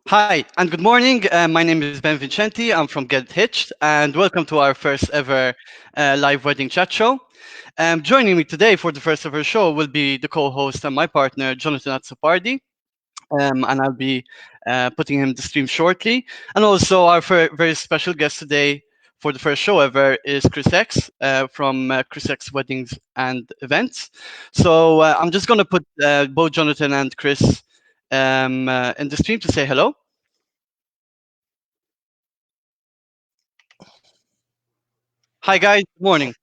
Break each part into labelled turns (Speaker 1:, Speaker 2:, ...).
Speaker 1: Hi, and good morning. My name is Ben Vincenti. I'm from Get Hitched, and welcome to our first ever live wedding chat show. Joining me today for the first ever show will be the co-host and my partner, Jonathan at Supplier, and I'll be putting him to stream shortly. And also, our very special guest today for the first show ever is Chris X from Chris X Weddings and Events. So I'm just going to put both Jonathan and Chris in the stream to say hello. Hi guys, good morning.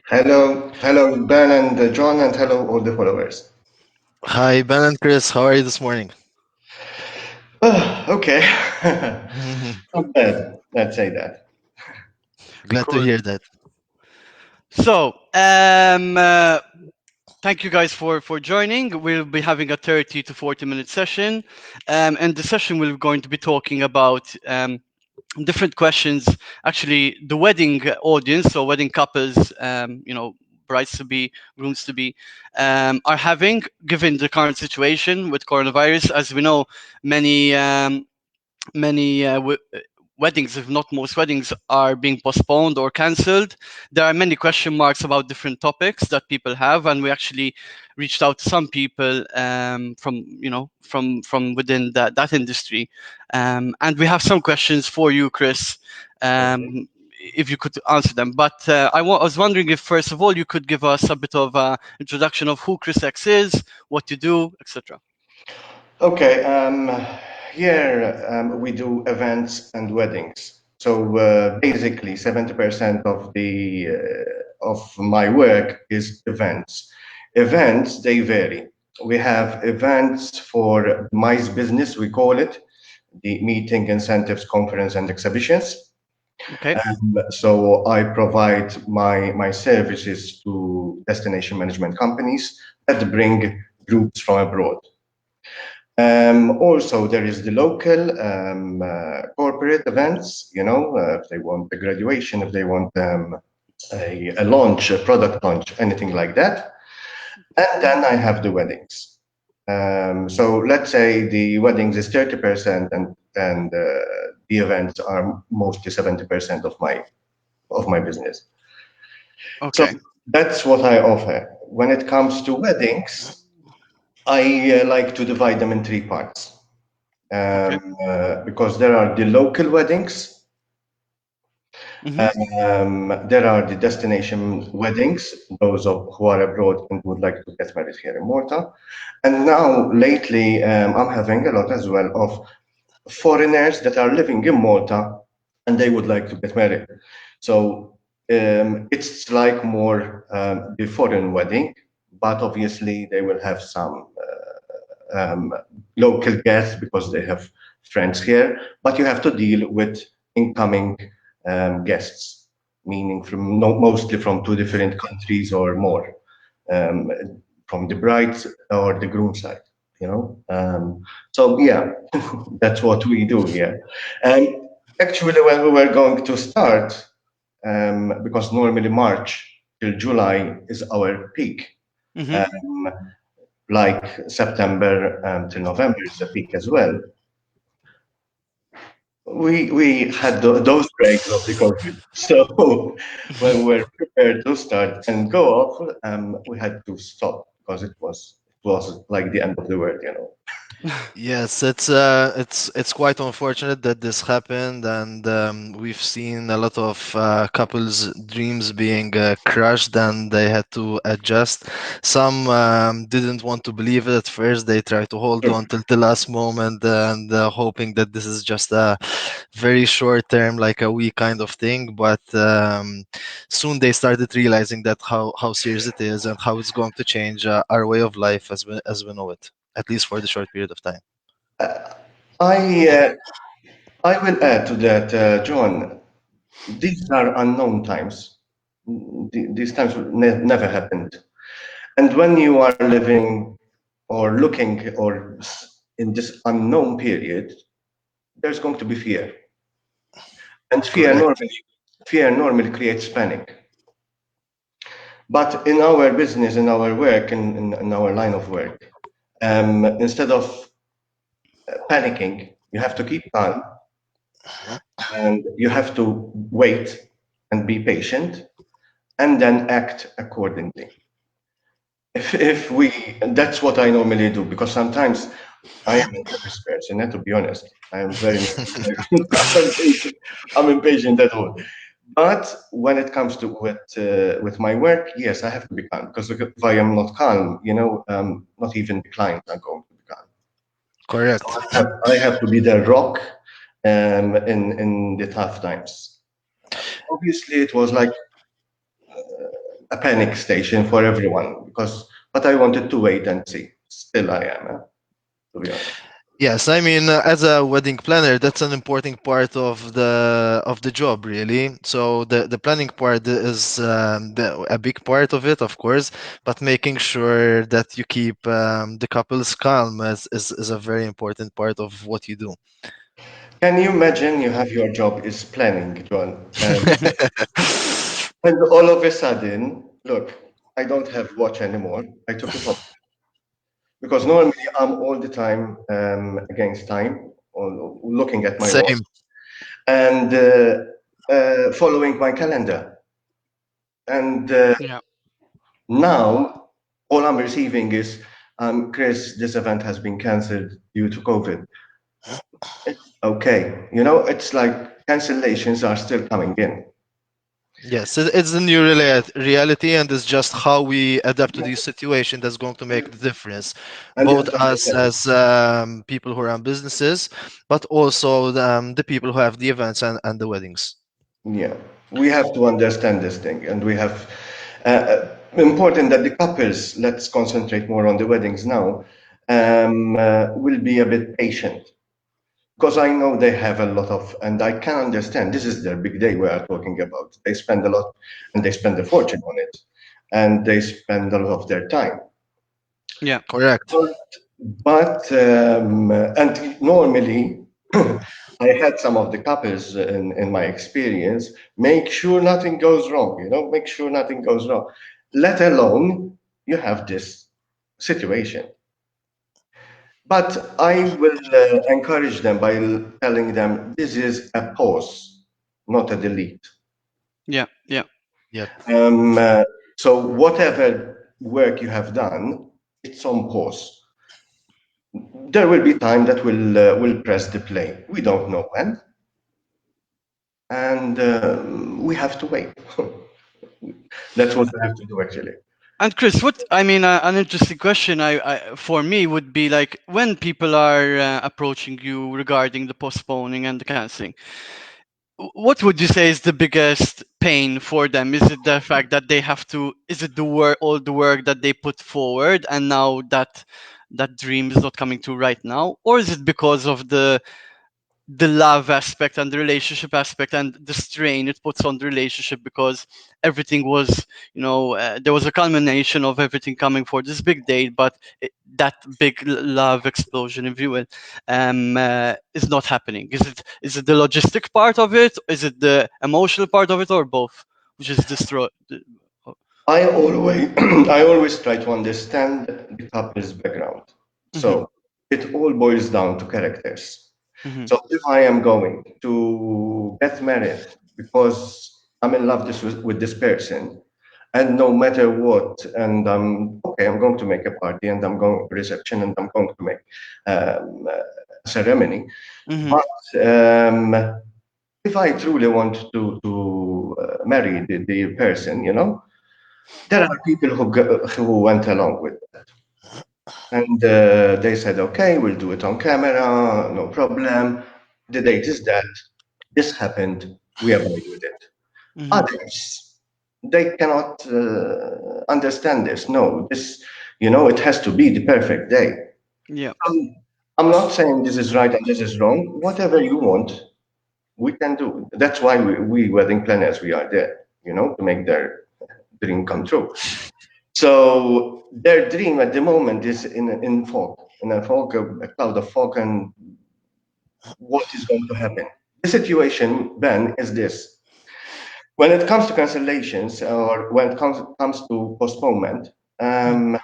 Speaker 2: Hello, Ben and John, and hello, all the followers.
Speaker 3: Hi, Ben and Chris. How are you this morning?
Speaker 2: Okay, not bad. Let's say that.
Speaker 3: Glad to
Speaker 1: Cool.
Speaker 3: hear that.
Speaker 1: So, thank you guys for joining. We'll be having a 30 to 40-minute session, and the session we're going to be talking about different questions. Actually, the wedding audience, so wedding couples, brides to be, grooms to be, are having, given the current situation with coronavirus. As we know, many weddings, if not most weddings, are being postponed or cancelled. There are many question marks about different topics that people have, and we actually reached out to some people from within that industry, and we have some questions for you, Chris.
Speaker 2: Okay.
Speaker 1: If you could answer them, but I was wondering if first of all you could give us a bit of introduction of who Chris X is, what you do, etc.
Speaker 2: Okay. Here we do events and weddings. So basically, 70% of my work is events. Events they vary. We have events for MICE business, we call it, the meeting, incentives, conference, and exhibitions.
Speaker 1: Okay.
Speaker 2: So I provide my services to destination management companies that bring groups from abroad. Also, there is the local corporate events, if they want a graduation, if they want a launch, a product launch, anything like that. And then I have the weddings. So let's say the weddings is 30% and the events are mostly 70% of my business. So
Speaker 1: Okay.
Speaker 2: that's what I offer. When it comes to weddings, I like to divide them in three parts
Speaker 1: Okay.
Speaker 2: because there are the local weddings,
Speaker 1: Mm-hmm.
Speaker 2: there are the destination weddings, those who are abroad and would like to get married here in Malta, and now lately I'm having a lot as well of foreigners that are living in Malta and they would like to get married. So it's like more the foreign wedding, but obviously they will have some local guests because they have friends here. But you have to deal with incoming guests, meaning from mostly from two different countries or more, um, from the bride or the groom side. So yeah, that's what we do here. And actually, when we were going to start, because normally March till July is our peak,
Speaker 1: Mm-hmm.
Speaker 2: um, like September till November is a peak as well. We had those breaks of the COVID. So when we were prepared to start and go off, we had to stop because it was like the end of the world.
Speaker 3: Yes, it's quite unfortunate that this happened, and we've seen a lot of couples' dreams being crushed, and they had to adjust. Some didn't want to believe it at first. They tried to hold on till the last moment, and hoping that this is just a very short term, like a week kind of thing. But soon they started realizing that how serious it is and how it's going to change our way of life as we know it, at least for the short period of time.
Speaker 2: Uh, I uh, I will add to that, John. These are unknown times. These times never happened. And when you are living or looking in this unknown period, there's going to be fear. And
Speaker 3: Correct.
Speaker 2: fear normally creates panic. But in our business, in our work, in our line of work, instead of panicking, You have to keep calm and you have to wait and be patient and then act accordingly. If we, that's what I normally do because sometimes I am a nervous person, and to be honest, I am very nervous. I'm impatient. I'm impatient at all. But when it comes to with my work, yes, I have to be calm because if I am not calm, not even the clients are going to be calm. So
Speaker 3: Correct.
Speaker 2: I have to be the rock in the tough times. Obviously, it was like a panic station for everyone but I wanted to wait and see. Still, I am, to be honest.
Speaker 3: Yes, I mean, as a wedding planner, that's an important part of the job, really. So the planning part is a big part of it, of course, but making sure that you keep the couples calm is a very important part of what you do.
Speaker 2: Can you imagine you have your job is planning, John, and all of a sudden, look, I don't have watch anymore. I took it off because normally I'm all the time against time, or looking at my watch
Speaker 3: Same.
Speaker 2: and following my calendar. And
Speaker 1: Yeah.
Speaker 2: now all I'm receiving is, Chris, this event has been cancelled due to COVID. It's okay. It's like cancellations are still coming in.
Speaker 3: Yes, it's the new reality, and it's just how we adapt to this situation that's going to make the difference.
Speaker 2: And you
Speaker 3: Both
Speaker 2: have to
Speaker 3: us
Speaker 2: understand.
Speaker 3: as people who run businesses, but also the people who have the events and the weddings.
Speaker 2: Yeah, we have to understand this thing, and we have important that the couples. Let's concentrate more on the weddings now. Will be a bit patient because I know they have a lot of, and I can understand this is their big day we are talking about. They spend a lot, and they spend a fortune on it, and they spend a lot of their time.
Speaker 1: Yeah.
Speaker 3: Correct.
Speaker 2: And normally, I had some of the couples in my experience make sure nothing goes wrong, make sure nothing goes wrong, let alone you have this situation. But I will encourage them by telling them this is a pause, not a delete.
Speaker 1: Yeah. Yeah.
Speaker 3: Yep.
Speaker 2: Um, uh, so whatever work you have done, it's on pause. There will be time that will press the play. We don't know when, and we have to wait. That's what we have to do, actually.
Speaker 1: And Chris, what I mean, an interesting question for me would be like when people are approaching you regarding the postponing and the canceling, what would you say is the biggest pain for them? Is it the fact that they have to? Is it the work, all the work that they put forward, and now that dream is not coming to right now, or is it because of the love aspect and the relationship aspect and the strain it puts on the relationship because everything was there was a culmination of everything coming for this big date, but that big love explosion, if you will, is not happening. Is it the logistic part of it, is it the emotional part of it, or both, which is destroyed?
Speaker 2: I always try to understand the couple's background.
Speaker 1: Mm-hmm,
Speaker 2: So it all boils down to characters.
Speaker 1: mm-hmm,
Speaker 2: So if I am going to get married because I'm in love with this person, and no matter what, and I'm going to make a party, and I'm going to reception, and I'm going to make a ceremony.
Speaker 1: mm-hmm.
Speaker 2: But if I truly want to marry the person, there are people who went along with that. And they said, okay, we'll do it on camera, no problem. The date is that. This happened. We abide with it.
Speaker 1: Mm-hmm.
Speaker 2: Others, they cannot understand this. No, it has to be the perfect day.
Speaker 1: Yeah.
Speaker 2: Um, I'm not saying this is right and this is wrong. Whatever you want, we can do. That's why we wedding planners, we are there, to make their dream come true. So their dream at the moment is in fog, in a fog, a cloud of fog, and what is going to happen? The situation, Ben, is this. When it comes to cancellations or when it comes to postponement, um,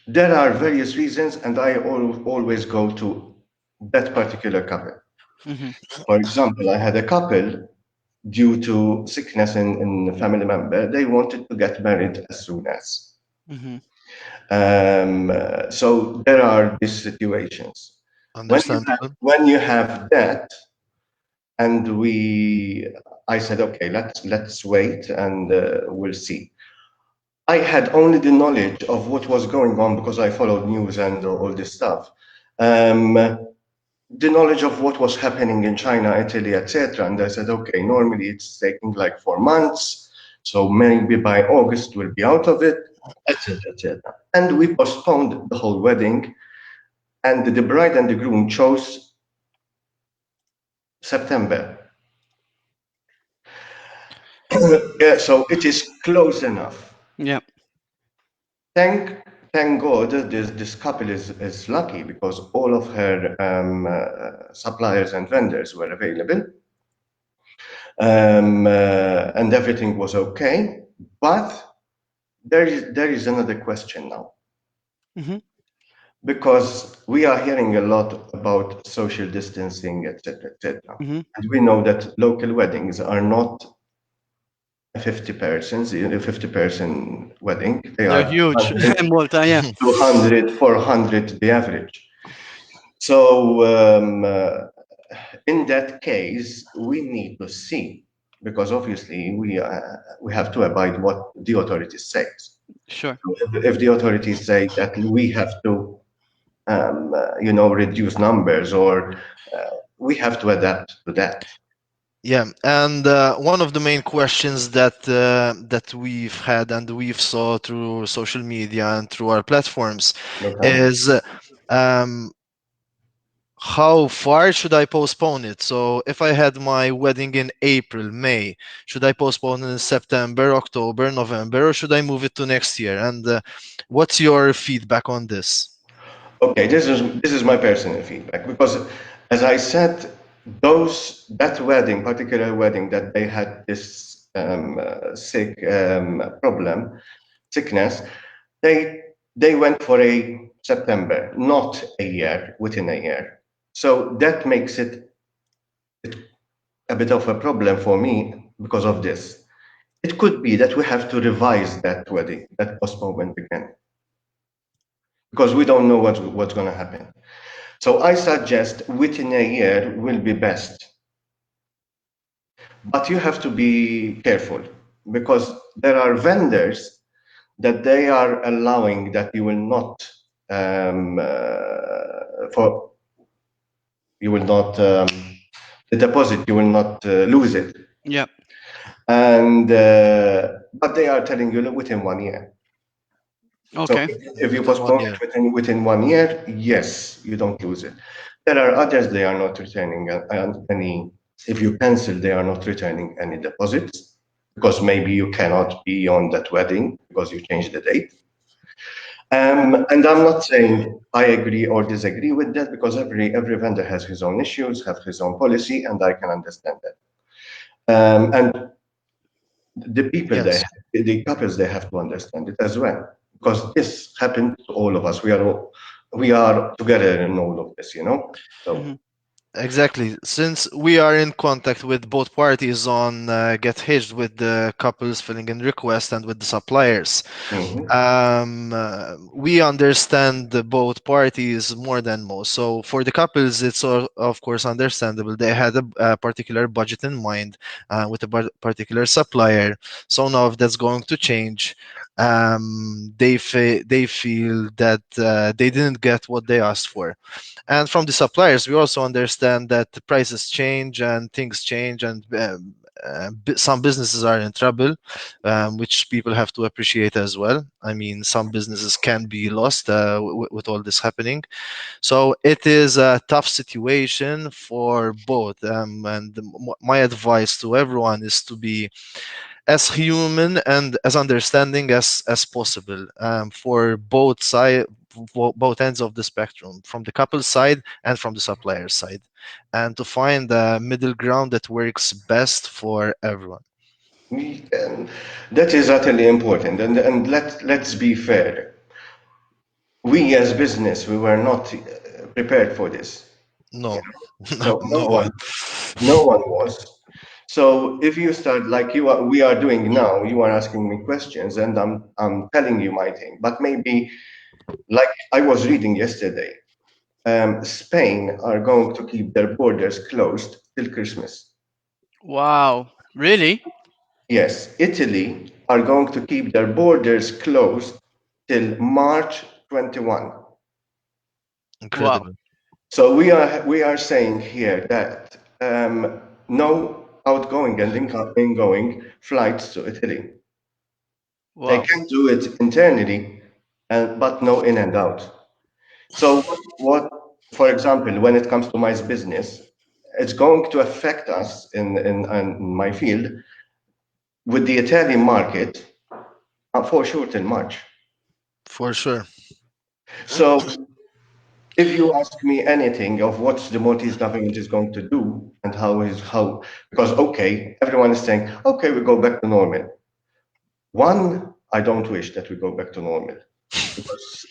Speaker 2: there are various reasons, and I always go to that particular couple.
Speaker 1: Mhm.
Speaker 2: For example, I had a couple due to sickness in a family member, they wanted to get married as soon as.
Speaker 1: Mhm.
Speaker 2: So there are these situations.
Speaker 3: Understandable.
Speaker 2: When you have that, and I said, okay, let's wait and we'll see. I had only the knowledge of what was going on because I followed news and all this stuff. Um, the knowledge of what was happening in China, Italy, etc. And I said, okay, normally it's taking like 4 months, so maybe by August we'll be out of it, etc., etc. And we postponed the whole wedding, and the bride and the groom chose September. Yeah, so it is close enough.
Speaker 1: Yeah.
Speaker 2: Thank thank God this couple is lucky because all of her suppliers and vendors were available, and everything was okay. But there is another question now
Speaker 1: Mhm.
Speaker 2: because we are hearing a lot about social distancing, etc., etc.
Speaker 1: Mhm.
Speaker 2: And we know that local weddings are not a 50-person wedding. They
Speaker 1: They're
Speaker 2: are
Speaker 1: huge
Speaker 2: 100,
Speaker 1: in Malta. Yeah.
Speaker 2: 200, 400, the average. So in that case, we need to see because obviously we have to abide what the authorities say.
Speaker 1: Sure.
Speaker 2: If the authorities say that we have to, reduce numbers or we have to adapt to that.
Speaker 3: Yeah, and one of the main questions that we've had and we've saw through social media and through our platforms
Speaker 2: Okay.
Speaker 3: is um, how far should I postpone it? So if I had my wedding in April, May, should I postpone it in September, October, November, or should I move it to next year? And what's your feedback on this?
Speaker 2: Okay, this is my personal feedback because, as I said, that wedding, particular wedding, that they had this sickness, they went for a September, not a year, within a year. So that makes it a bit of a problem for me because of this. It could be that we have to revise that wedding, that postponement again, because we don't know what's going to happen. So I suggest within a year will be best. But you have to be careful because there are vendors that they are allowing that you will not for you will not the deposit you will not lose it,
Speaker 1: Yeah.
Speaker 2: and but they are telling you within 1 year. So
Speaker 1: Okay.
Speaker 2: if you
Speaker 3: Within one
Speaker 2: postpone
Speaker 3: year.
Speaker 2: it within 1 year, yes, you don't lose it. There are others they are not returning any. If you cancel, they are not returning any deposits because maybe you cannot be on that wedding because you changed the date. And I'm not saying I agree or disagree with that because every vendor has his own issues, have his own policy, and I can understand that. And the people
Speaker 3: Yes.
Speaker 2: the couples they have to understand it as well because this happened to all of us. We are together in all of this, so
Speaker 1: Mhm.
Speaker 3: Exactly. Since we are in contact with both parties on Get Hitched with the couples filling in requests and with the suppliers,
Speaker 2: mhm.
Speaker 3: we understand both parties more than most. So for the couples, it's of course understandable. They had a particular budget in mind with a particular supplier. So now if that's going to change, they feel that they didn't get what they asked for. And from the suppliers, we also understand that the prices change and things change, and some businesses are in trouble, which people have to appreciate as well. I mean, some businesses can be lost with all this happening. So it is a tough situation for both. And my advice to everyone is to be as human and as understanding as possible for both ends of the spectrum, from the couple side and from the supplier side, and to find a middle ground that works best for everyone.
Speaker 2: That is utterly important, and let's be fair. We as business we were not prepared for this.
Speaker 3: No,
Speaker 2: So
Speaker 3: no one.
Speaker 2: no one was. So if you start like we are doing now, you are asking me questions, and I'm telling you my thing. But maybe like I was reading yesterday, Spain are going to keep their borders closed till Christmas.
Speaker 1: Wow. Really?
Speaker 2: Yes, Italy are going to keep their borders closed till March 21.
Speaker 1: Wow.
Speaker 3: Incredible.
Speaker 2: So we are saying here that no outgoing and ingoing flights to Italy. They
Speaker 1: Wow.
Speaker 2: can do it internally, but no in and out. So for example, when it comes to my business, it's going to affect us in my field with the Italian market for sure till March.
Speaker 3: For sure.
Speaker 2: So if you ask me anything of what the Maltese government is going to do and how because okay, everyone is saying okay, we go back to normal. One, I don't wish that we go back to normal because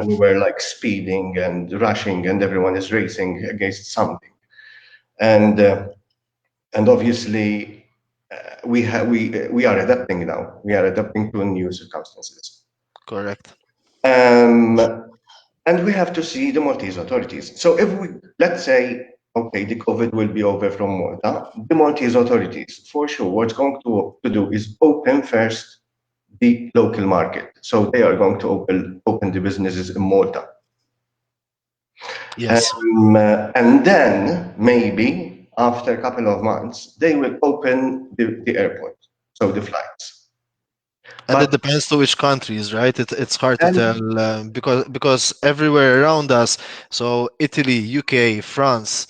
Speaker 2: we were like speeding and rushing, and everyone is racing against something, and uh, and obviously we are adapting now. We are adapting to new circumstances.
Speaker 3: Correct.
Speaker 2: Um, and we have to see the Maltese authorities. So if we, let's say, okay, the COVID will be over from Malta, the Maltese authorities, for sure, what's going to do is open first the local market. So they are going to open the businesses in Malta.
Speaker 3: Yes.
Speaker 2: And then maybe after a couple of months, they will open the airport, so the flights.
Speaker 3: And
Speaker 2: But
Speaker 3: it depends to which countries, right? It's hard to
Speaker 2: and
Speaker 3: tell because everywhere around us, so Italy, UK, France,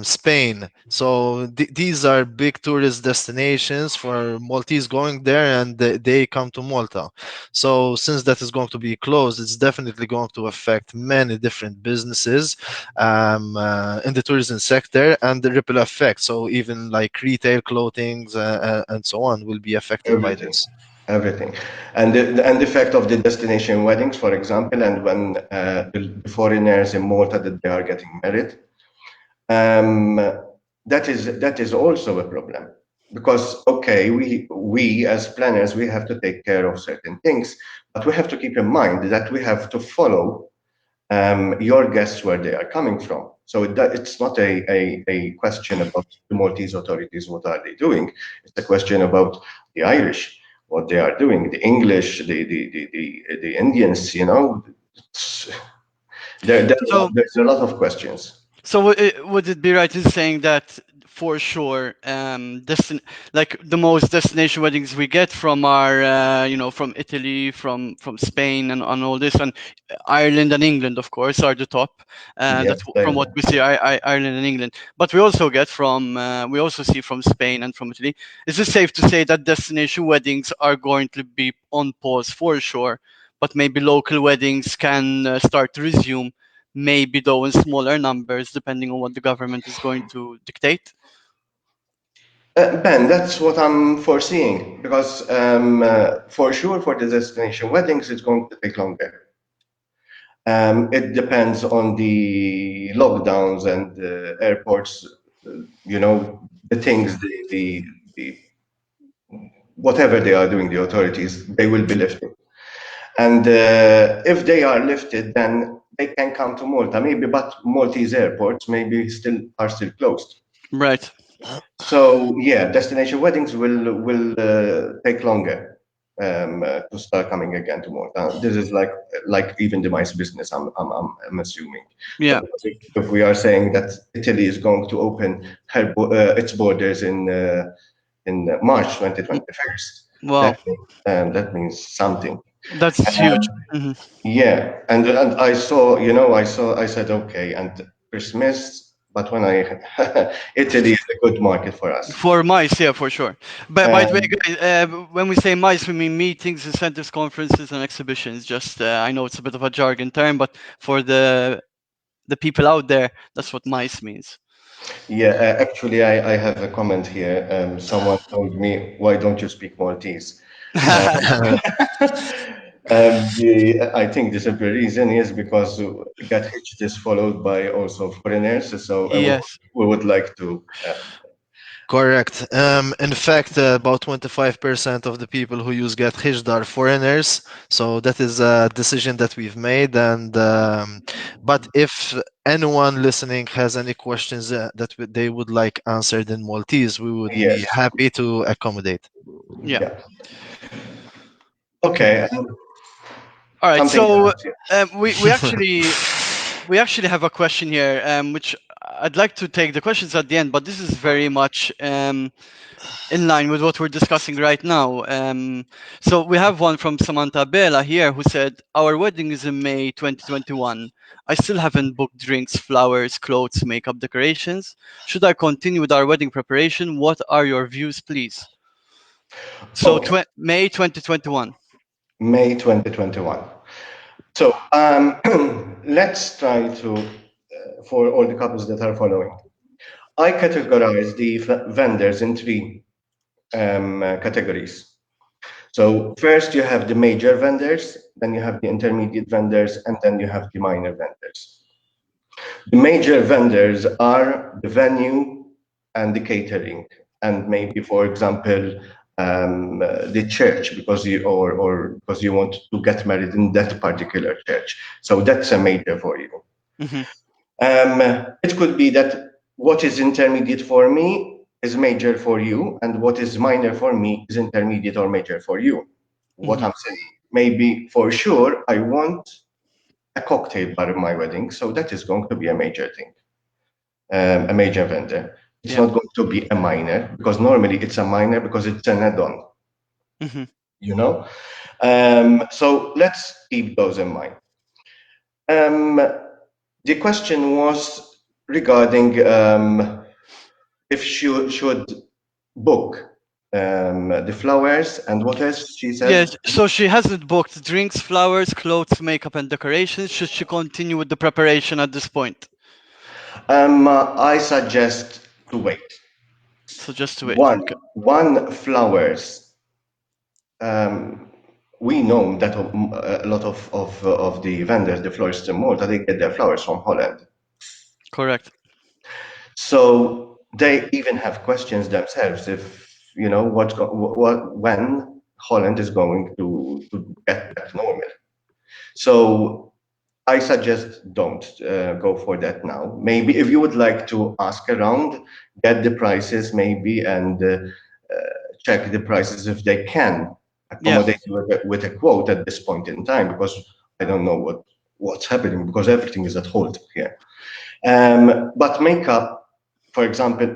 Speaker 3: Spain. So these are big tourist destinations for Maltese going there, and they come to Malta. So since that is going to be closed, it's definitely going to affect many different businesses in the tourism sector, and the ripple effect. So even like retail, clothing, and so on will be affected by
Speaker 2: everything.
Speaker 3: this.
Speaker 2: Everything, and the fact of the destination weddings, for example, and when the foreigners in Malta that they are getting married, um, that is also a problem because okay, we as planners we have to take care of certain things, but we have to keep in mind that we have to follow your guests where they are coming from. So it's not a question about the Maltese authorities, what are they doing? It's a question about the Irish, what they are doing, the English, the Indians, It's-
Speaker 1: So
Speaker 2: there's a lot of questions.
Speaker 1: So would it be right in saying that for sure, like the most destination weddings we get from are, from Italy, from Spain, and all this, and Ireland and England, of course, are the top.
Speaker 2: Yes,
Speaker 1: From what we see, Ireland and England. But we also see from Spain and from Italy. Is it safe to say that destination weddings are going to be on pause for sure, but maybe local weddings can start to resume? Maybe though in smaller numbers, depending on what the government is going to dictate.
Speaker 2: Ben, that's what I'm foreseeing because for sure for the destination weddings, it's going to take longer. It depends on the lockdowns and airports, the things, the whatever they are doing, the authorities, they will be lifted. And if they are lifted, then they can come to Malta, maybe, but Maltese airports maybe still closed.
Speaker 1: Right.
Speaker 2: So yeah, destination weddings will take longer to start coming again to Malta. This is like even the mice business. I'm assuming. So
Speaker 1: Yeah.
Speaker 2: if we are saying that Italy is going to open its borders in March
Speaker 1: Mm,
Speaker 2: 2021,
Speaker 1: wow.
Speaker 2: that means something.
Speaker 1: That's huge. Mhm.
Speaker 2: Yeah, and I said okay, and Christmas, but when I Italy is a good market for us.
Speaker 1: For mice, yeah, for sure. But by the way,
Speaker 2: Um,
Speaker 1: guys, when we say mice, we mean meetings, incentives, conferences, and exhibitions. Just I know it's a bit of a jargon term, but for the people out there, that's what mice means.
Speaker 2: yeah, actually, I have a comment here. Someone told me, "Why don't you speak Maltese?" Uh, I think the simple reason is because Get Hitched is followed by also foreigners, so
Speaker 1: Yes.
Speaker 2: we would like to.
Speaker 3: Correct. In fact, about 25% of the people who use Get Hitched are foreigners. So that is a decision that we've made. And but if anyone listening has any questions they would like answered in Maltese, we would be
Speaker 2: Yes,
Speaker 3: happy to accommodate.
Speaker 1: Yeah.
Speaker 2: yeah. Okay,
Speaker 1: All right.
Speaker 2: something
Speaker 1: So
Speaker 2: else. Yeah.
Speaker 1: we actually have a question here, which I'd like to take the questions at the end, but this is very much in line with what we're discussing right now. So we have one from Samantha Bela here who said, "Our wedding is in May 2021. I still haven't booked drinks, flowers, clothes, makeup, decorations. Should I continue with our wedding preparation? What are your views, please?" So
Speaker 2: Okay,
Speaker 1: May 2021.
Speaker 2: May 2021. So let's try to, for all the couples that are following, I categorize the vendors in three categories. So first you have the major vendors, then you have the intermediate vendors, and then you have the minor vendors. The major vendors are the venue and the catering, and maybe, for example, the church because or because you want to get married in that particular church. So that's a major for you.
Speaker 1: Hmm.
Speaker 2: It could be that what is intermediate for me is major for you, and what is minor for me is intermediate or major for you. What
Speaker 1: Hmm.
Speaker 2: I'm saying, maybe for sure, I want a cocktail bar in my wedding, so that is going to be a major thing, a major vendor. It's
Speaker 1: Yeah.
Speaker 2: not going to be a minor because normally it's a minor because it's an add-on,
Speaker 1: Hmm.
Speaker 2: you know. So let's keep those in mind. Um, the question was regarding if she should book the flowers and what else she said.
Speaker 1: Yes. So she hasn't booked drinks, flowers, clothes, makeup, and decorations. Should she continue with the preparation at this point?
Speaker 2: I suggest to wait.
Speaker 1: So just to wait.
Speaker 2: One, one flowers. Um, we know that a lot of the vendors, the florists in Malta, they get their flowers from Holland.
Speaker 1: Correct.
Speaker 2: So they even have questions themselves if what when Holland is going to get back normal. So I suggest don't go for that now. Maybe if you would like to ask around, get the prices maybe and check the prices if they can
Speaker 1: Yeah.
Speaker 2: accommodate you with a quote at this point in time because I don't know what's happening because everything is at hold here. But makeup, for example,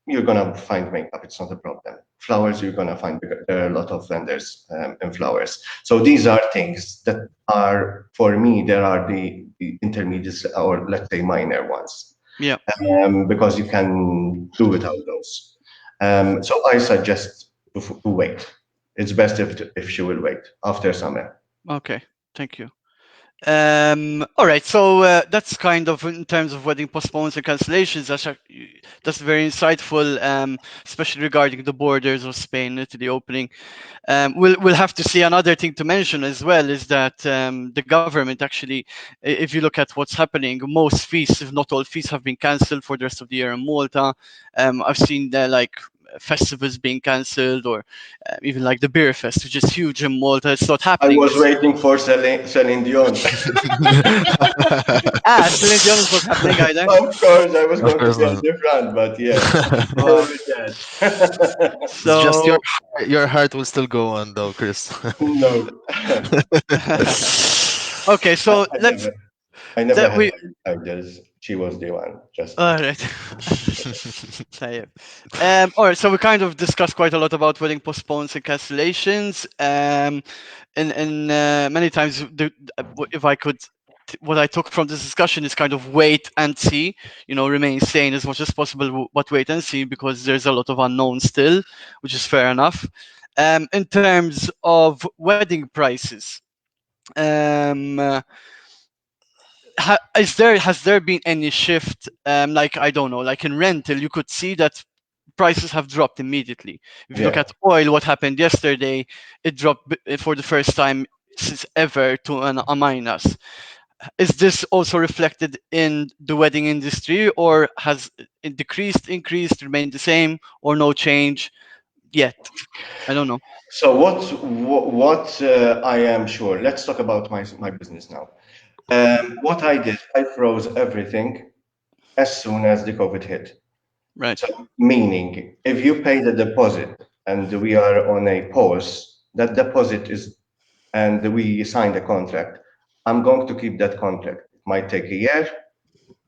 Speaker 2: you're gonna find makeup. It's not a problem. Flowers, you're gonna find there are a lot of vendors in flowers. So these are things that are for me. There are the intermediates or let's say minor ones
Speaker 1: Yeah.
Speaker 2: because you can do without those. So I suggest to wait. It's best if she will wait after summer.
Speaker 1: Okay. Thank you. All right. So that's kind of in terms of wedding postpones and cancellations. That's very insightful, especially regarding the borders of Spain, Italy opening. We'll have to see another thing to mention as well is that the government actually, if you look at what's happening, most feasts, if not all feasts, have been cancelled for the rest of the year in Malta. I've seen like festivals being cancelled, or even like the beer fest, which is huge in Malta. It's not
Speaker 2: I
Speaker 1: happening
Speaker 2: was
Speaker 1: this.
Speaker 2: waiting for Celine Dion.
Speaker 1: Celine Dion is not happening either.
Speaker 2: Of course, I was
Speaker 3: Of
Speaker 2: going to
Speaker 3: course
Speaker 2: be on
Speaker 3: not.
Speaker 2: the front, but yes,
Speaker 1: Wow.
Speaker 2: with that.
Speaker 3: It's just
Speaker 1: So
Speaker 3: your heart will still go on though, Chris.
Speaker 2: No,
Speaker 1: okay, so
Speaker 2: I
Speaker 1: let's
Speaker 2: never, I never
Speaker 1: let
Speaker 2: had
Speaker 1: we
Speaker 2: ideas. She was the one. Just
Speaker 1: all right. طيب. All right, so we kind of discussed quite a lot about wedding postpones and cancellations. And many times, if I could, what I took from this discussion is kind of wait and see. Remain sane as much as possible, but wait and see because there's a lot of unknown still, which is fair enough. In terms of wedding prices, um, has there been any shift? Like I don't know, like in rental, you could see that prices have dropped immediately. If you look
Speaker 2: yeah.
Speaker 1: at oil, what happened yesterday, it dropped for the first time deposits ever to a minus. Is this also reflected in the wedding industry, or has it decreased, increased, remained the same, or no change yet? I don't know.
Speaker 2: So what I am sure. Let's talk about my business now. What I did, I froze everything as soon as the COVID hit.
Speaker 1: Right.
Speaker 2: So meaning, if you pay the deposit and we are on a pause, that deposit is, and we signed a contract, I'm going to keep that contract. It might take a year,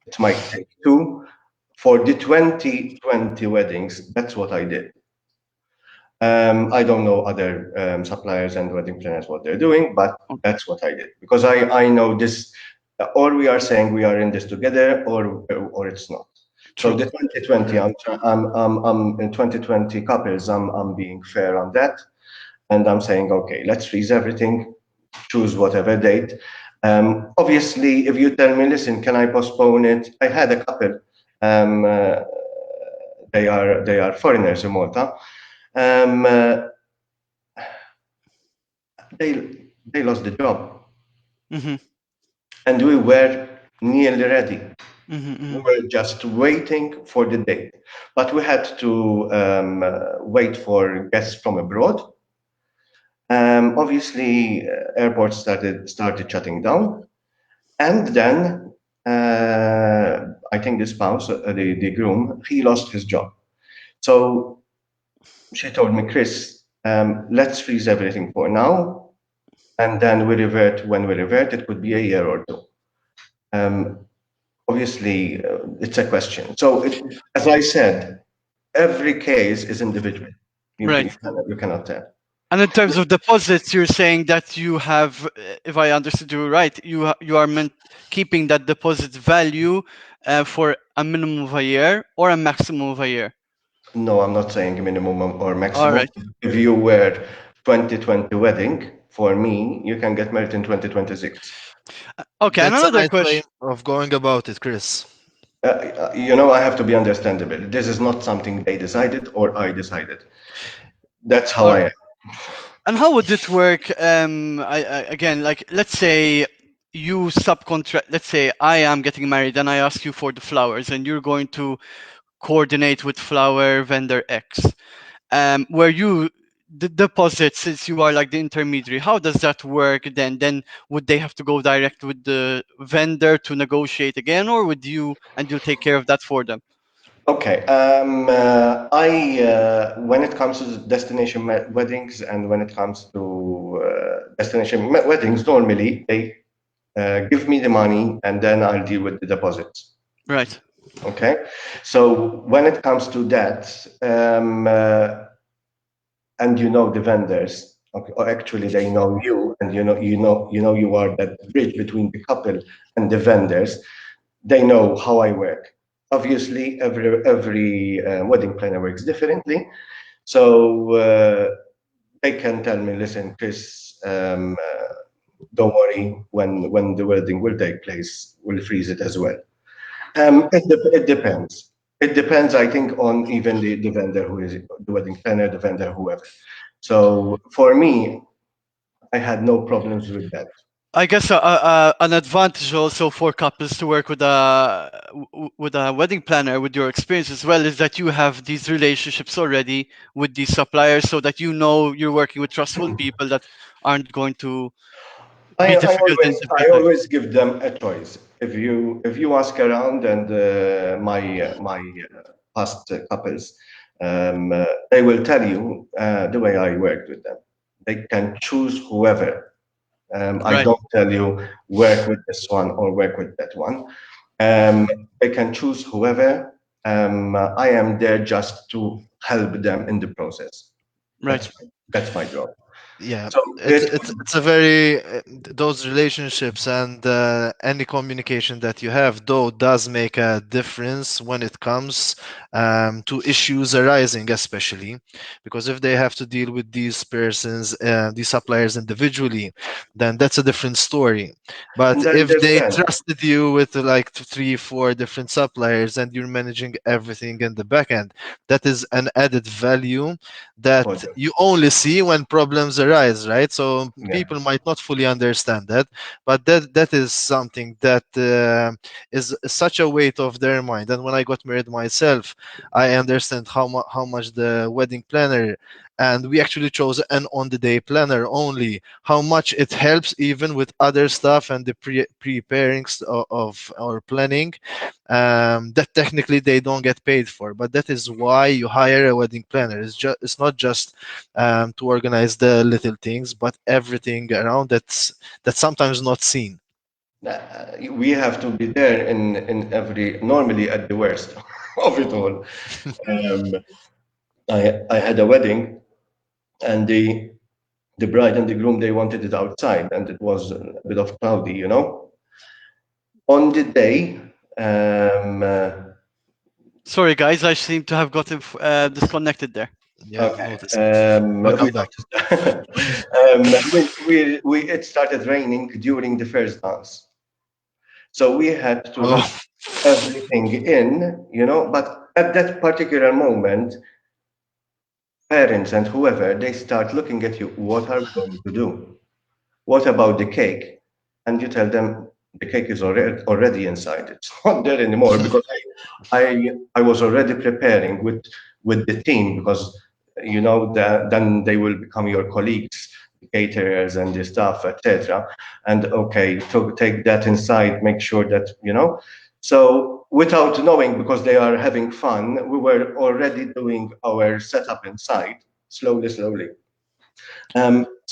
Speaker 2: it might take two. For the 2020 weddings, that's what I did. I don't know other suppliers and wedding planners what they're doing, but that's what I did because I know this, or we are saying we are in this together, or it's not. So
Speaker 1: True.
Speaker 2: the 2020, I'm in 2020 couples, I'm being fair on that, and I'm saying okay, let's freeze everything, choose whatever date. Obviously, if you tell me, listen, can I postpone it? I had a couple. Um, uh, they are foreigners in Malta. Um, uh, they lost the job,
Speaker 1: Mm-hmm.
Speaker 2: and we were nearly ready.
Speaker 1: Mm-hmm.
Speaker 2: We
Speaker 1: Mm-hmm.
Speaker 2: were just waiting for the date, but we had to wait for guests from abroad. Obviously, airports started shutting down, and then I think the spouse, the groom, he lost his job. So she told me, Chris, let's freeze everything for now, and then we revert when we revert. It could be a year or two. Um, Obviously, it's a question. So, as I said, every case is individual.
Speaker 1: Right.
Speaker 2: You cannot tell.
Speaker 1: And in terms of deposits, you're saying that you have, if I understood you right, you are meant keeping that deposit value for a minimum of a year or a maximum of a year.
Speaker 2: No, I'm not saying minimum or
Speaker 1: All
Speaker 2: maximum.
Speaker 1: right.
Speaker 2: If you were 2020 wedding, for me, you can get married in 2026.
Speaker 1: Okay. And
Speaker 3: That's a
Speaker 1: another
Speaker 3: nice way
Speaker 1: question.
Speaker 3: of going about it, Chris.
Speaker 2: I have to be understandable. This is not something they decided or I decided. That's how
Speaker 1: All
Speaker 2: I
Speaker 1: right.
Speaker 2: am.
Speaker 1: And how would it work? Again, like let's say you subcontract. Let's say I am getting married and I ask you for the flowers, and you're going to coordinate with flower vendor X. Where you the deposit, since you are like the intermediary, how does that work then? Then would they have to go direct with the vendor to negotiate again, or would you and you'll take care of that for them?
Speaker 2: Okay. I When it comes to destination weddings and when it comes to destination weddings, normally they give me the money and then I'll deal with the deposits.
Speaker 1: Right.
Speaker 2: Okay. So when it comes to that, and the vendors, okay, or actually they know you, and you are that bridge between the couple and the vendors. They know how I work. Obviously, every wedding planner works differently, so they can tell me, listen, Chris, don't worry. When the wedding will take place, we'll freeze it as well. It depends. It depends, I think, on even the vendor who is the wedding planner, the vendor, whoever. So for me, I had no problems with that.
Speaker 1: I guess an advantage also for couples to work with a wedding planner with your experience as well is that you have these relationships already with these suppliers, so that you know you're working with trustful people that aren't going to be difficult in
Speaker 2: I
Speaker 1: difficult times.
Speaker 2: always give them a choice. If you ask around and my past couples, they will tell you the way I worked with them. They can choose whoever. I
Speaker 1: Right,
Speaker 2: don't tell you work with this one or work with that one. Um, they can choose whoever. I am there just to help them in the process.
Speaker 1: right.
Speaker 2: That's my job.
Speaker 3: Yeah,
Speaker 2: So
Speaker 3: it's a very those relationships and any communication that you have though does make a difference when it comes to issues arising, especially because if they have to deal with these persons, these suppliers individually, then that's a different story. But
Speaker 2: and then
Speaker 3: if
Speaker 2: there's
Speaker 3: they
Speaker 2: Ben.
Speaker 3: trusted you with like three, four different suppliers and you're managing everything in the back end, that is an added value that
Speaker 2: Oh,
Speaker 3: you only see when problems arise categorize, right? So
Speaker 2: Yeah.
Speaker 3: people might not fully understand that, but that is something that is such a weight of their mind. And when I got married myself, I understand how much the wedding planner, and we actually chose an on the day planner only, how much it helps even with other stuff and the preparing of our planning, that technically they don't get paid for. But that is why you hire a wedding planner. It's not just to organize the little things, but everything around that's sometimes not seen.
Speaker 2: We have to be there in every, normally at the worst of it all. Um, I had a wedding, and the bride and the groom, they wanted it outside, and it was a bit of cloudy, you know. On the day,
Speaker 1: Sorry, guys, I seem to have gotten disconnected there.
Speaker 3: Yeah,
Speaker 2: okay,
Speaker 3: notice. Welcome
Speaker 2: we
Speaker 3: back.
Speaker 2: noticed. It started raining during the first dance, so we had to have
Speaker 3: Oh,
Speaker 2: everything in, you know. But at that particular moment, parents and whoever, they start looking at you. What are we going to do? What about the cake? And you tell them the cake is already inside. It's not there anymore because I was already preparing with the team, because you know that then they will become your colleagues, the caterers and the staff, etc. And okay, to take that inside, make sure that you know. So without knowing, because they are having fun, we were already doing our setup inside, slowly, slowly.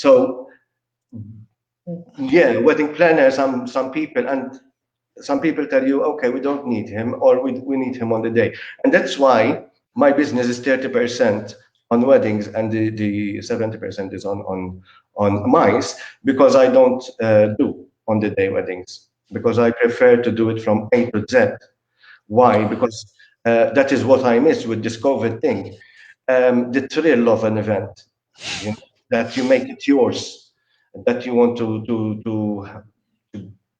Speaker 2: So yeah, wedding planner, some people, and some people tell you, okay, we don't need him, or we need him on the day. And that's why my business is 30% on weddings, and the 70% is on mice, because I don't do on the day weddings, because I prefer to do it from A to Z. Why? Because that is what I miss with this COVID thing. The thrill of an event, you know, that you make it yours, that you want to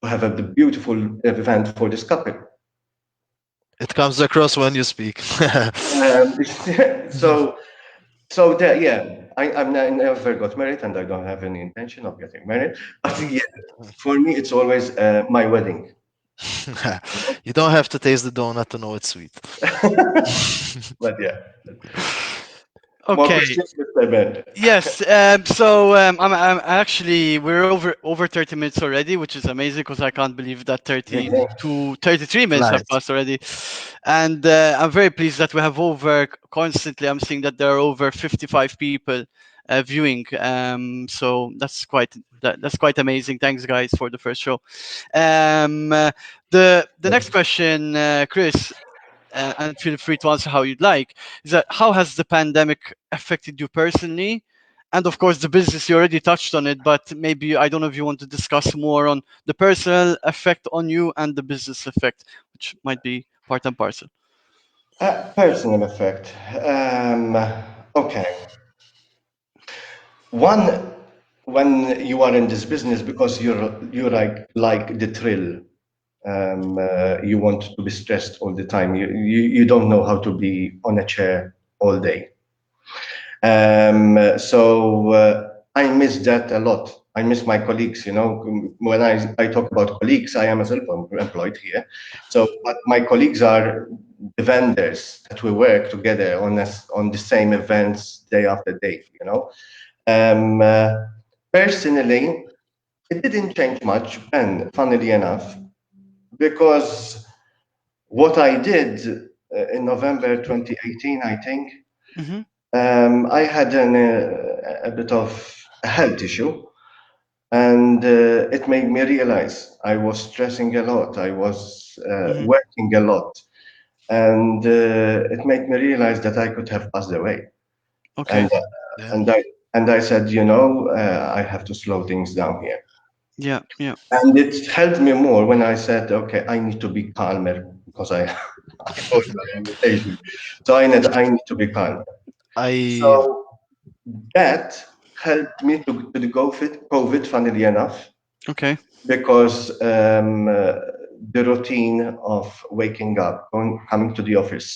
Speaker 2: have a beautiful event for this couple.
Speaker 3: it comes across when you speak.
Speaker 2: So, yeah, I never got married, and I don't have any intention of getting married. But yeah, for me, it's always my wedding. You know?
Speaker 3: You don't have to taste the donut to know it's sweet.
Speaker 2: But yeah, more
Speaker 1: Okay.
Speaker 2: questions, Mr. Ben?
Speaker 1: Yes. I'm actually we're over 30 minutes already, which is amazing because I can't believe that
Speaker 2: Really?
Speaker 1: 33 minutes have
Speaker 3: Flies.
Speaker 1: passed already, and I'm very pleased that we have over constantly. I'm seeing that there are over 55 people viewing. So that's quite amazing. Thanks, guys, for the first show. The next question, Chris, and feel free to answer how you'd like, is that how has the pandemic affected you personally? And of course, the business, you already touched on it, but maybe I don't know if you want to discuss more on the personal effect on you and the business effect, which might be part and parcel.
Speaker 2: Personal effect. Okay. One, when you are in this business, because you're like the thrill. You want to be stressed all the time. You don't know how to be on a chair all day. I miss that a lot. I miss my colleagues. You know, when I talk about colleagues, I am a self-employed here. So, but my colleagues are the vendors that we work together on the same events day after day. You know, um, uh, personally, it didn't change much, and funnily enough, because what I did in November 2018, I think,
Speaker 1: Hmm.
Speaker 2: I had a bit of a health issue, and it made me realize I was stressing a lot, I was
Speaker 1: Hmm.
Speaker 2: working a lot, and it made me realize that I could have passed away.
Speaker 1: Okay.
Speaker 2: And
Speaker 3: Yeah.
Speaker 2: and I and I said, you know, I have to slow things down here.
Speaker 1: Yeah. Yeah.
Speaker 2: And it helped me more when I said, okay, I need to be calmer, because I I told you I am impatient. So I need to be calm.
Speaker 3: I
Speaker 2: So that helped me to the COVID, funnily enough,
Speaker 1: Okay.
Speaker 2: because the routine of waking up, coming to the office,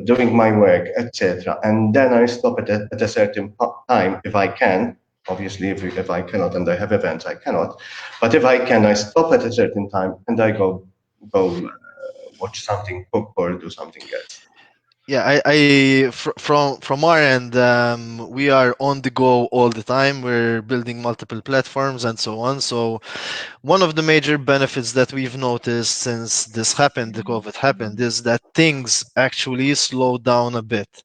Speaker 2: doing my work, etc. And then I stop at a certain time if I can. Obviously, if I cannot and I have events, I cannot. But if I can, I stop at a certain time and I go watch something, cook or do something else.
Speaker 3: Yeah, from our end, we are on the go all the time. We're building multiple platforms and so on. So one of the major benefits that we've noticed since this happened, the COVID happened, is that things actually slow down a bit,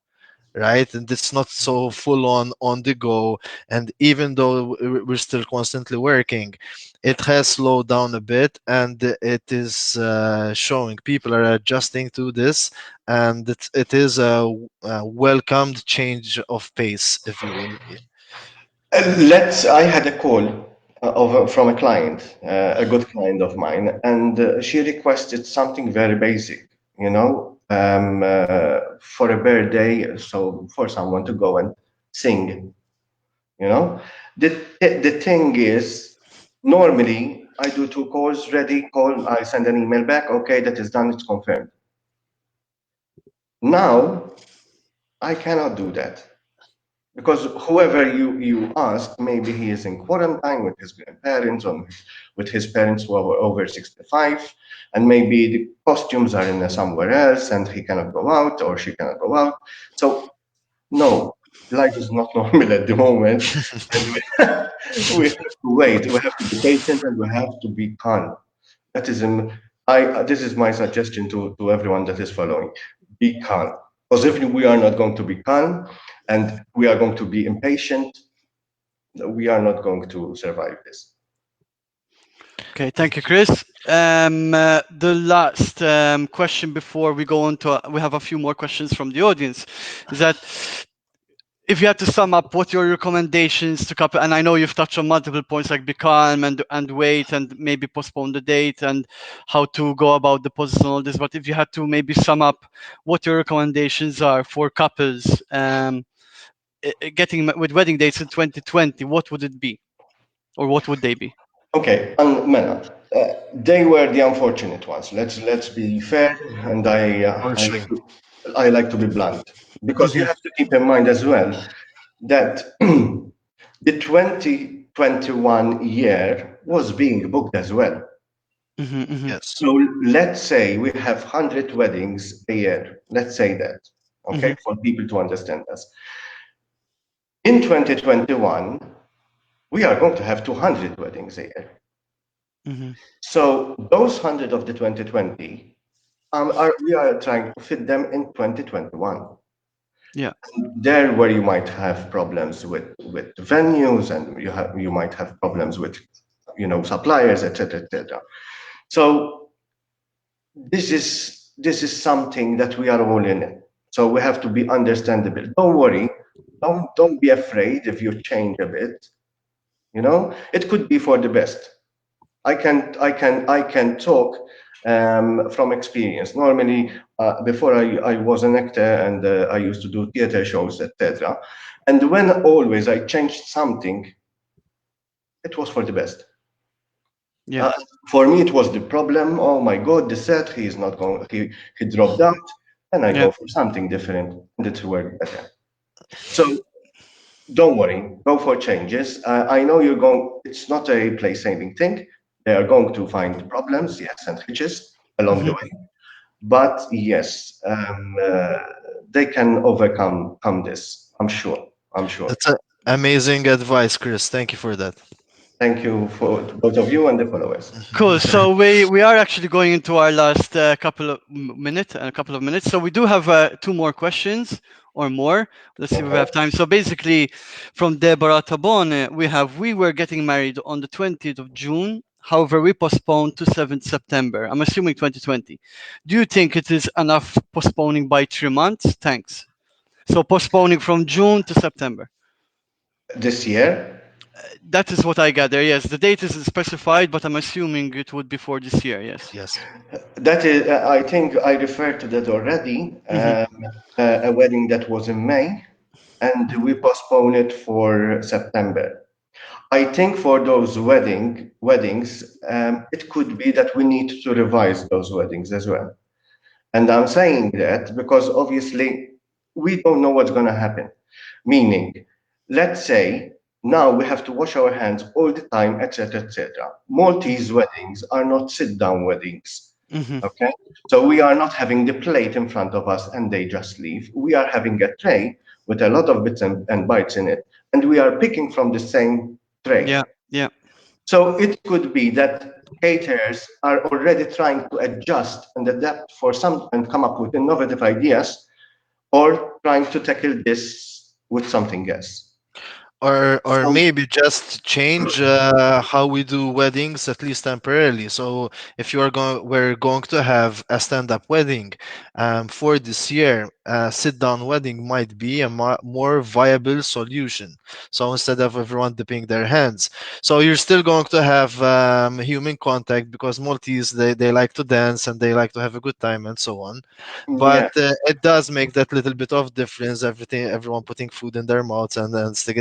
Speaker 3: right? And it's not so full on the go. And even though we're still constantly working, it has slowed down a bit, and it is showing people are adjusting to this, and it is a welcomed change of pace, if you will.
Speaker 2: I had a call from a client, a good client of mine, and she requested something very basic, for a birthday, so for someone to go and sing, you know. The thing is, normally I do two calls, ready, call, I send an email back, okay, that is done, it's confirmed. Now, I cannot do that. Because whoever you ask, maybe he is in quarantine with his grandparents or with his parents who are over 65, and maybe the costumes are in somewhere else and he cannot go out or she cannot go out. So, no, life is not normal at the moment. And we have to wait, we have to be patient and we have to be calm. That is, this is my suggestion to everyone that is following. Be calm. Because if we are not going to be calm and we are going to be impatient, we are not going to survive this.
Speaker 1: Okay, thank you, Chris. The last question before we go on to, we have a few more questions from the audience, is that if you had to sum up what your recommendations to couple, and I know you've touched on multiple points like be calm and wait and maybe postpone the date and how to go about deposits and all this, but if you had to maybe sum up what your recommendations are for couples getting with wedding dates in 2020, what would it be, or what would they be?
Speaker 2: Okay, and Mena, they were the unfortunate ones. Let's be fair, and
Speaker 3: For sure.
Speaker 2: I like to be blunt because you
Speaker 1: Hmm.
Speaker 2: have to keep in mind as well that the 2021 year was being booked as well.
Speaker 1: Hmm. Hmm.
Speaker 3: Yes.
Speaker 2: So let's say we have 100 weddings a year. Let's say that,
Speaker 1: Hmm.
Speaker 2: okay, for people to understand us. In 2021, we are going to have 200 weddings a year.
Speaker 1: Hmm.
Speaker 2: So those 100 of the 2020, we are trying to fit them in 2021.
Speaker 1: Yeah.
Speaker 2: There where you might have problems with venues and you might have problems with suppliers, etc., etc. So this is something that we are all in it. So we have to be understandable. Don't worry. Don't be afraid if you change a bit. It could be for the best. I can talk from experience. Normally, before I was an actor and I used to do theater shows, etc. And when always I changed something, it was for the best.
Speaker 1: Yeah.
Speaker 2: Uh, for me, it was the problem. Oh my God, the set, he is not going, he dropped out, and I
Speaker 1: Yeah.
Speaker 2: go for something different, and it worked better. So don't worry, go for changes. I know you're going, it's not a place saving thing. They are going to find problems, yes, and hitches along the
Speaker 1: Hmm.
Speaker 2: way. But yes, they can overcome this. I'm sure. I'm sure.
Speaker 3: That's amazing advice, Chris. Thank you for that.
Speaker 2: Thank you for both of you and the followers.
Speaker 1: Cool. So we are actually going into our last couple of minutes, a couple of minutes. So we do have two more questions or more. Let's see if we
Speaker 2: Okay.
Speaker 1: have time. So basically, from Deborah Tabone, we were getting married on the 20th of June. However, we postponed to 7th September. I'm assuming 2020. Do you think it is enough postponing by 3 months? Thanks. So postponing from June to September.
Speaker 2: This year,
Speaker 1: That is what I gather. Yes, the date isn't specified, but I'm assuming it would be for this year. Yes.
Speaker 3: Yes.
Speaker 2: that is, I think I referred to that already.
Speaker 1: Hmm.
Speaker 2: A wedding that was in May, and we postponed it for September. I think for those weddings, it could be that we need to revise those weddings as well. And I'm saying that because obviously we don't know what's going to happen. Meaning, let's say now we have to wash our hands all the time, etc., etc. Maltese weddings are not sit-down weddings.
Speaker 1: Hmm.
Speaker 2: Okay, so we are not having the plate in front of us and they just leave. We are having a tray with a lot of bits and bytes in it, and we are picking from the same tray.
Speaker 1: Yeah, yeah,
Speaker 2: So it could be that caterers are already trying to adjust and adapt for some and come up with innovative ideas, or trying to tackle this with something else.
Speaker 3: Or
Speaker 2: So
Speaker 3: maybe just change how we do weddings, at least temporarily. So if you are going, we're going to have a stand-up wedding, for this year, a sit-down wedding might be a more viable solution. So instead of everyone dipping their hands, so you're still going to have human contact, because Maltese, they like to dance and they like to have a good time and so on. But
Speaker 2: yeah,
Speaker 3: it does make that little bit of difference. Everyone putting food in their mouths and then stick.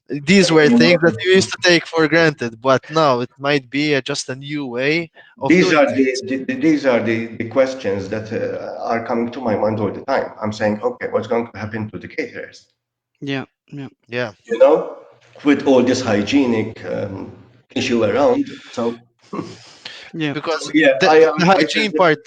Speaker 3: These were things that you used to take for granted, but now it might be just a new way of
Speaker 2: these
Speaker 3: doing
Speaker 2: are
Speaker 3: things.
Speaker 2: the questions that are coming to my mind all the time. I'm saying, okay, what's going to happen to the caterers?
Speaker 1: yeah, yeah,
Speaker 3: Yeah,
Speaker 2: You know, with all this hygienic issue around. So,
Speaker 1: yeah.
Speaker 2: so
Speaker 3: because
Speaker 2: yeah,
Speaker 3: the
Speaker 2: I feel
Speaker 3: hygiene
Speaker 2: that
Speaker 3: part,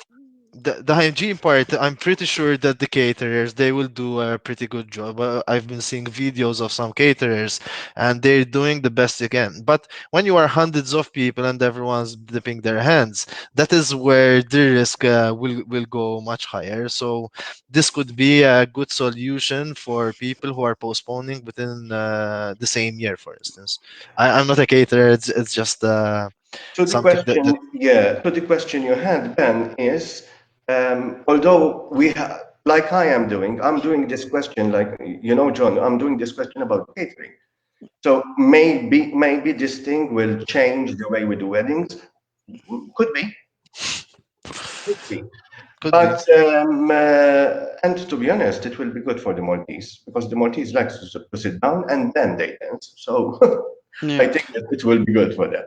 Speaker 3: the hygiene part, I'm pretty sure that the caterers, they will do a pretty good job. I've been seeing videos of some caterers and they're doing the best they can. But when you are hundreds of people and everyone's dipping their hands, that is where the risk will go much higher. So this could be a good solution for people who are postponing within the same year, for instance. I'm not a caterer, it's just
Speaker 2: so the
Speaker 3: something that
Speaker 2: question, yeah, so the question you had, Ben, is although like I am doing, I'm doing this question, like, John, I'm doing this question about catering. So maybe this thing will change the way we do weddings. Could be, could be.
Speaker 3: could be.
Speaker 2: But and to be honest, it will be good for the Maltese because the Maltese likes to sit down and then they dance. So I
Speaker 1: Yeah.
Speaker 2: think that it will be good for them.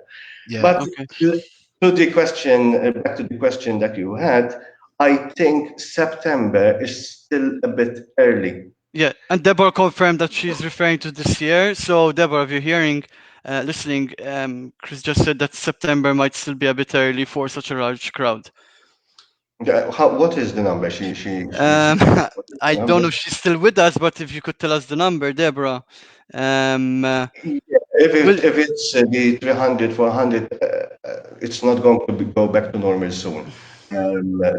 Speaker 3: Yeah.
Speaker 2: But
Speaker 1: Okay.
Speaker 2: to the question, back to the question that you had, I think September is still a bit early.
Speaker 1: Yeah, and Deborah confirmed that she's referring to this year. So, Deborah, if you're hearing, listening, Chris just said that September might still be a bit early for such a large crowd.
Speaker 2: What is the number? She
Speaker 1: Um,
Speaker 2: what is
Speaker 1: I
Speaker 2: the
Speaker 1: don't
Speaker 2: number?
Speaker 1: know if she's still with us, but if you could tell us the number, Deborah. Um, uh,
Speaker 2: Yeah,
Speaker 1: will
Speaker 2: if it's the 300, 400, it's not going to go back to normal soon.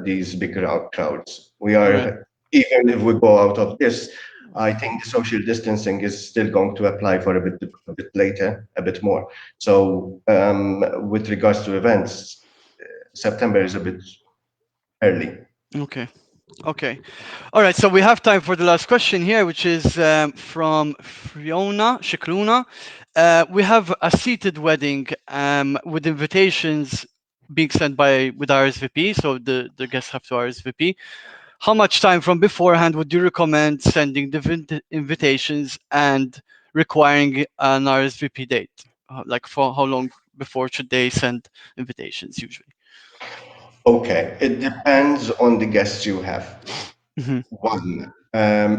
Speaker 2: These big crowds. We
Speaker 1: all right.
Speaker 2: are, even if we go out of this, I think the social distancing is still going to apply for a bit later, a bit more. So, with regards to events, September is a bit early.
Speaker 1: Okay. Okay. All right. So we have time for the last question here, which is from Fiona Shikruna. We have a seated wedding with invitations being sent by with RSVP. So the guests have to RSVP. How much time from beforehand would you recommend sending the invitations and requiring an RSVP date? Like for how long before should they send invitations usually?
Speaker 2: Okay, it depends on the guests you have.
Speaker 1: Hmm.
Speaker 2: One,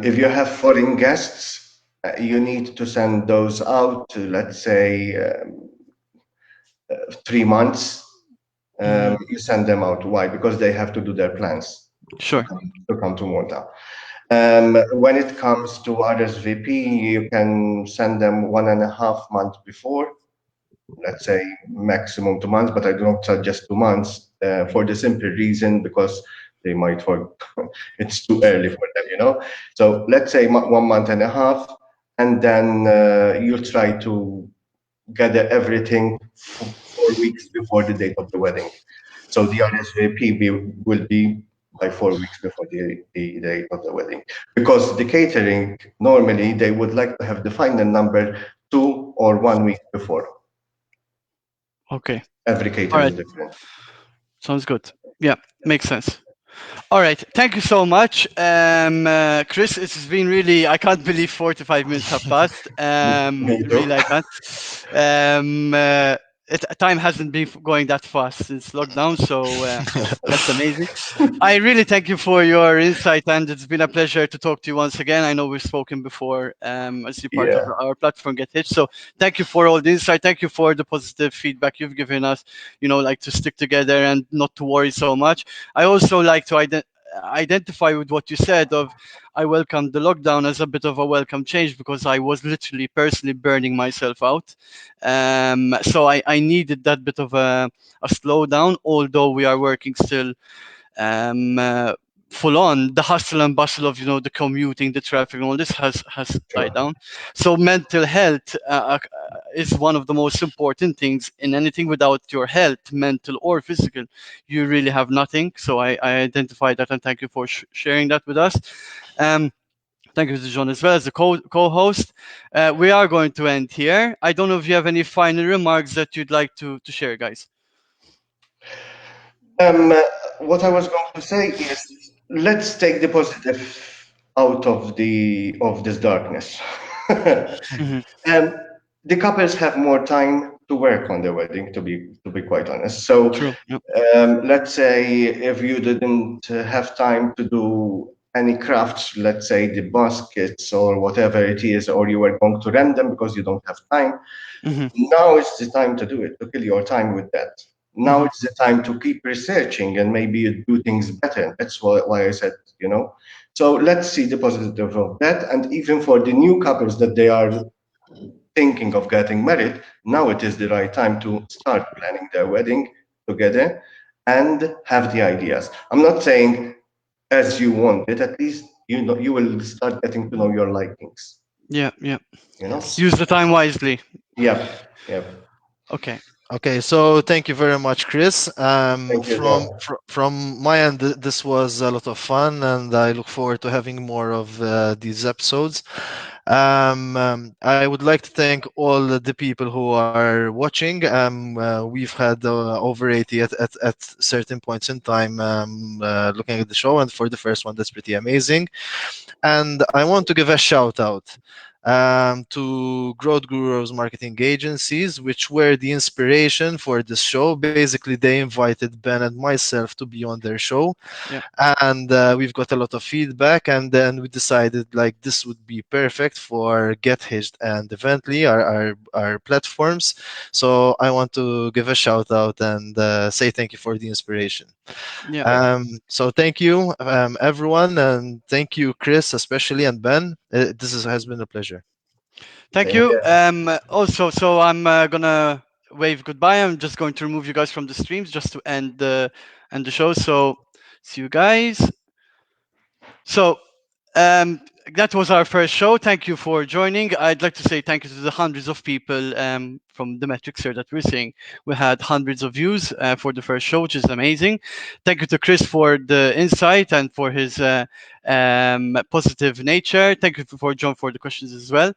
Speaker 2: if you have foreign guests, you need to send those out to, let's say, 3 months.
Speaker 1: Hmm.
Speaker 2: You send them out. Why? Because they have to do their plans
Speaker 1: Sure.
Speaker 2: to come to Malta. When it comes to RSVP, you can send them 1.5 months before, let's say maximum 2 months, but I do not suggest 2 months for the simple reason because they might for it's too early for them, So let's say 1.5 months, and then you try to gather everything 4 weeks before the date of the wedding. So the RSVP will be by 4 weeks before the date of the wedding. Because the catering, normally they would like to have the final number 2 or 1 week before.
Speaker 1: Okay.
Speaker 2: Every
Speaker 1: All
Speaker 2: caterer
Speaker 1: right.
Speaker 2: is different.
Speaker 1: Sounds good. Yeah, makes sense. All right. Thank you so much, Chris. It's been really. I can't believe 45 minutes have passed.
Speaker 2: Me too.
Speaker 1: Really, I can't. Um, uh, time hasn't been going that fast since lockdown, so that's amazing. I really thank you for your insight, and it's been a pleasure to talk to you once again. I know we've spoken before as you're part of
Speaker 2: Yeah,
Speaker 1: our platform, Get Hitched. So thank you for all the insight. Thank you for the positive feedback you've given us. Like to stick together and not to worry so much. I also like to identify with what you said of I welcomed the lockdown as a bit of a welcome change because I was literally personally burning myself out. So I needed that bit of a slowdown, although we are working still um, uh, full on. The hustle and bustle of the commuting, the traffic, and all this has died
Speaker 2: sure.
Speaker 1: down. So mental health is one of the most important things in anything. Without your health, mental or physical, you really have nothing. So I identify that, and thank you for sharing that with us. Um, Thank you to John as well as the co-host. We are going to end here. I don't know if you have any final remarks that you'd like to share, guys.
Speaker 2: Um, uh, what I was going to say is, let's take the positive out of this darkness.
Speaker 1: Hmm.
Speaker 2: The couples have more time to work on their wedding, to be quite honest. So,
Speaker 1: True. Yep.
Speaker 2: let's say if you didn't have time to do any crafts, let's say the baskets or whatever it is, or you were going to rent them because you don't have time,
Speaker 1: Hmm.
Speaker 2: now is the time to do it, to kill your time with that. Now
Speaker 1: Hmm.
Speaker 2: it's the time to keep researching and maybe you do things better. That's why I said, you know. So let's see the positive of that. And even for the new couples that they are thinking of getting married, now it is the right time to start planning their wedding together and have the ideas. I'm not saying as you want it, at least you know you will start getting to know your likings,
Speaker 1: Yeah. Yeah.
Speaker 2: you know?
Speaker 3: Yes.
Speaker 1: Use the time wisely.
Speaker 2: Yep, yep.
Speaker 1: Okay.
Speaker 3: Okay, so thank you very much, Chris.
Speaker 2: Thank you as well.
Speaker 3: From my end, this was a lot of fun, and I look forward to having more of these episodes. I would like to thank all the people who are watching. We've had over 80 at certain points in time looking at the show, and for the first one, that's pretty amazing. And I want to give a shout out to Growth Gurus marketing agencies, which were the inspiration for this show. Basically, they invited Ben and myself to be on their show,
Speaker 1: Yeah.
Speaker 3: and we've got a lot of feedback. And then we decided like this would be perfect for Get Hitched and Evently, our platforms. So I want to give a shout out and say thank you for the inspiration.
Speaker 1: Yeah.
Speaker 2: Yep.
Speaker 3: So thank you, everyone, and thank you, Chris, especially, and Ben. Has been a pleasure.
Speaker 1: Thank
Speaker 2: Same
Speaker 1: you.
Speaker 2: here.
Speaker 1: Also, so I'm gonna wave goodbye. I'm just going to remove you guys from the streams just to end the show. So see you guys. So um, that was our first show. Thank you for joining. I'd like to say thank you to the hundreds of people from the metrics here that we're seeing. We had hundreds of views for the first show, which is amazing. Thank you to Chris for the insight and for his positive nature. Thank you for John for the questions as well.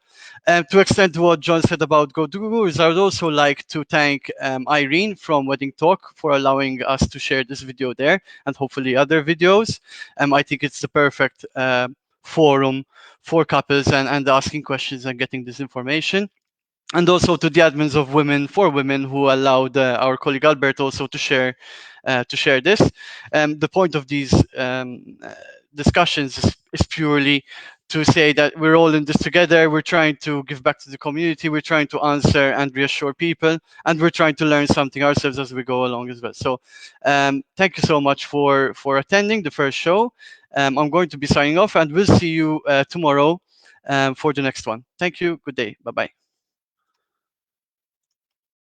Speaker 1: To extend to what John said about Go to Gurus, I would also like to thank Irene from Wedding Talk for allowing us to share this video there and hopefully other videos. I think it's the perfect forum for couples and asking questions and getting this information. And also to the admins of Women for Women who allowed our colleague Albert also to share this. The point of these discussions is purely to say that we're all in this together. We're trying to give back to the community. We're trying to answer and reassure people, and we're trying to learn something ourselves as we go along as well. So, thank you so much for attending the first show. I'm going to be signing off, and we'll see you tomorrow for the next one. Thank you. Good day. Bye bye.